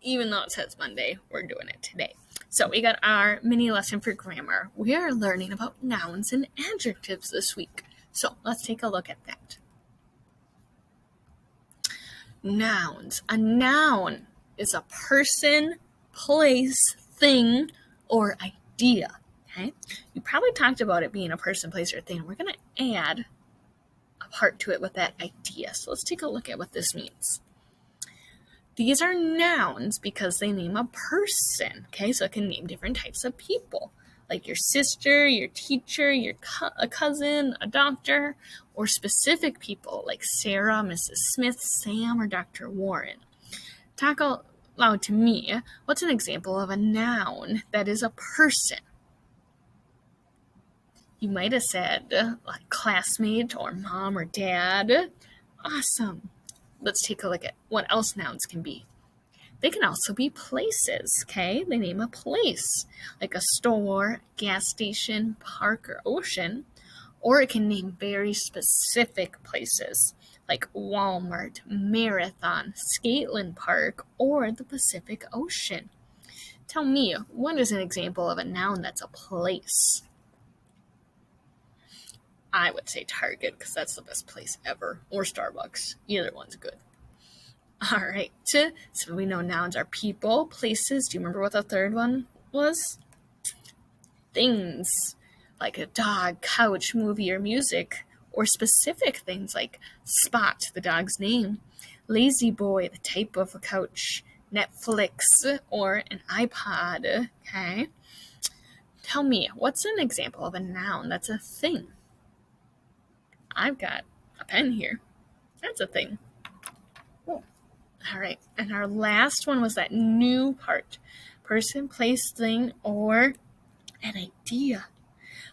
even though it says Monday, we're doing it today. So we got our mini lesson for grammar. We are learning about nouns and adjectives this week. So let's take a look at that. Nouns. A noun is a person, place, thing, or idea. Okay? You probably talked about it being a person, place, or thing. We're going to add a part to it with that idea. So let's take a look at what this means. These are nouns because they name a person. Okay, so it can name different types of people, like your sister, your teacher, a cousin, a doctor, or specific people like Sarah, Mrs. Smith, Sam, or Dr. Warren. Talk out loud to me. What's an example of a noun that is a person? You might have said like classmate or mom or dad. Awesome. Let's take a look at what else nouns can be. They can also be places, okay? They name a place, like a store, gas station, park, or ocean. Or it can name very specific places, like Walmart, Marathon, Skateland Park, or the Pacific Ocean. Tell me, what is an example of a noun that's a place? I would say Target, because that's the best place ever, or Starbucks. Either one's good. All right, so we know nouns are people, places. Do you remember what the third one was? Things, like a dog, couch, movie, or music, or specific things like Spot, the dog's name, Lazy Boy, the type of a couch, Netflix, or an iPod, okay? Tell me, what's an example of a noun that's a thing? I've got a pen here. That's a thing. Cool. All right, and our last one was that new part. Person, place, thing, or an idea.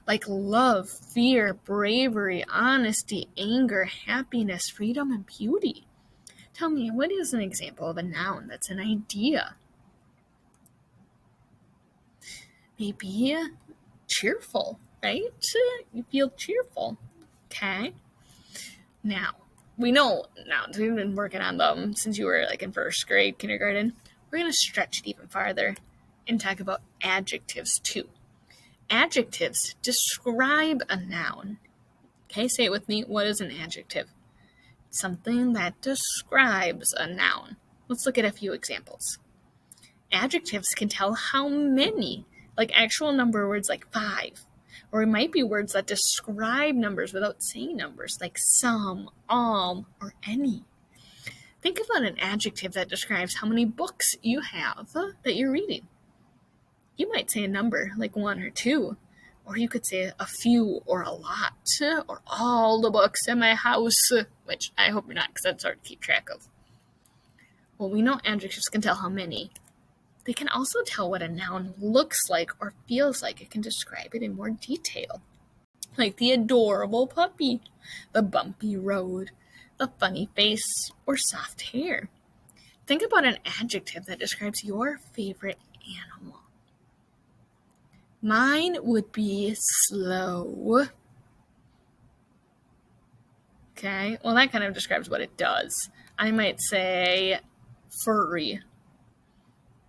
Like love, fear, bravery, honesty, anger, happiness, freedom, and beauty. Tell me, what is an example of a noun that's an idea? Maybe cheerful, right? You feel cheerful. Okay. Now, we know nouns. We've been working on them since you were like in first grade, kindergarten. We're going to stretch it even farther and talk about adjectives too. Adjectives describe a noun. Okay, say it with me. What is an adjective? Something that describes a noun. Let's look at a few examples. Adjectives can tell how many, like actual number words like 5. Or it might be words that describe numbers without saying numbers, like some, all, or any. Think about an adjective that describes how many books you have that you're reading. You might say a number, like 1 or 2. Or you could say a few or a lot, or all the books in my house, which I hope you're not, because that's hard to keep track of. Well, we know adjectives can tell how many. They can also tell what a noun looks like or feels like. It can describe it in more detail. Like the adorable puppy, the bumpy road, the funny face, or soft hair. Think about an adjective that describes your favorite animal. Mine would be slow. Okay, well that kind of describes what it does. I might say furry.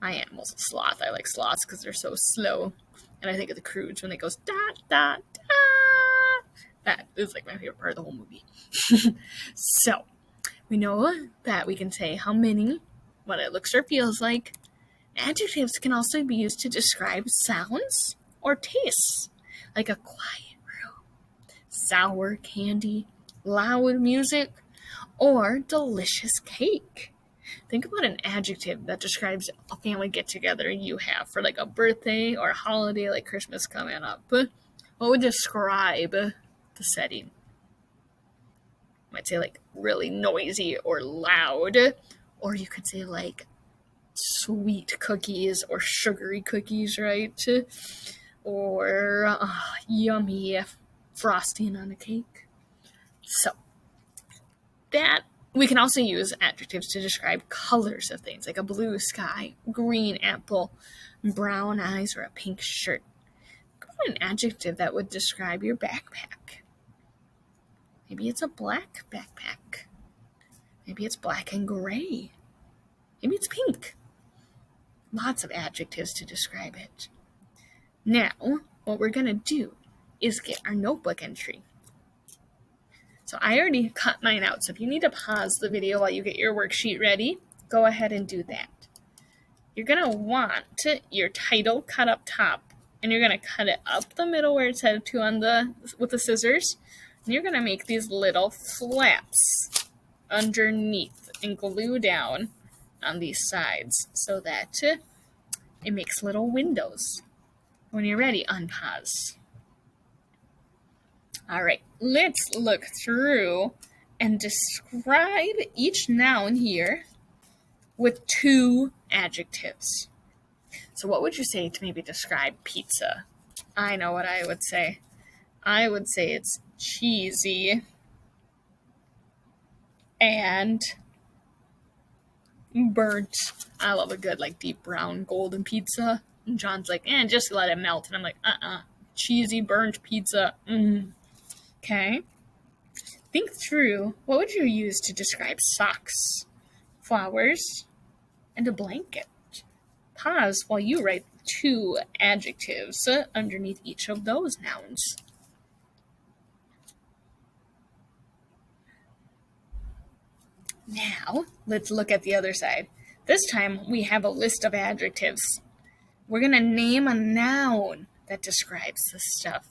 My animal's a sloth. I like sloths because they're so slow. And I think of the Croods when they goes da da da. That is like my favorite part of the whole movie. So, we know that we can say how many, what it looks or feels like. Adjectives can also be used to describe sounds or tastes, like a quiet room, sour candy, loud music, or delicious cake. Think about an adjective that describes a family get-together you have for like a birthday or a holiday like Christmas coming up. What would describe the setting? You might say like really noisy or loud, or you could say like sweet cookies or sugary cookies, right? Or yummy frosting on a cake. So that we can also use adjectives to describe colors of things, like a blue sky, green apple, brown eyes, or a pink shirt. An adjective that would describe your backpack. Maybe it's a black backpack. Maybe it's black and gray. Maybe it's pink. Lots of adjectives to describe it. Now, what we're going to do is get our notebook entry. So I already cut mine out, so if you need to pause the video while you get your worksheet ready, go ahead and do that. You're going to want your title cut up top, and you're going to cut it up the middle where it's headed to with the scissors, and you're going to make these little flaps underneath and glue down on these sides so that it makes little windows. When you're ready, unpause. All right, let's look through and describe each noun here with 2 adjectives. So what would you say to maybe describe pizza? I know what I would say. I would say it's cheesy and burnt. I love a good deep brown golden pizza. And John's like, just let it melt. And I'm like, cheesy burnt pizza. Okay. Think through, what would you use to describe socks, flowers, and a blanket? Pause while you write 2 adjectives underneath each of those nouns. Now, let's look at the other side. This time, we have a list of adjectives. We're going to name a noun that describes this stuff.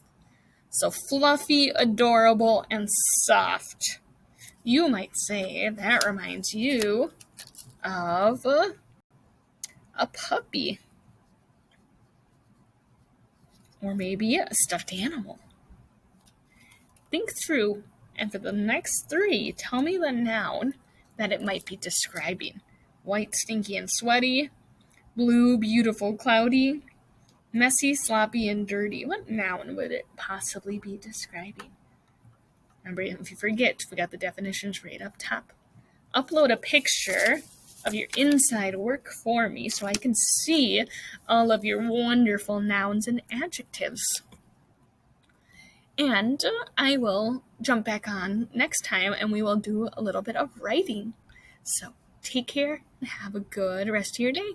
So fluffy, adorable, and soft. You might say that reminds you of a puppy. Or maybe a stuffed animal. Think through, and for the next 3, tell me the noun that it might be describing. White, stinky, and sweaty. Blue, beautiful, cloudy. Messy, sloppy, and dirty. What noun would it possibly be describing? Remember, if you forget, we got the definitions right up top. Upload a picture of your inside work for me so I can see all of your wonderful nouns and adjectives. And I will jump back on next time and we will do a little bit of writing. So take care and have a good rest of your day.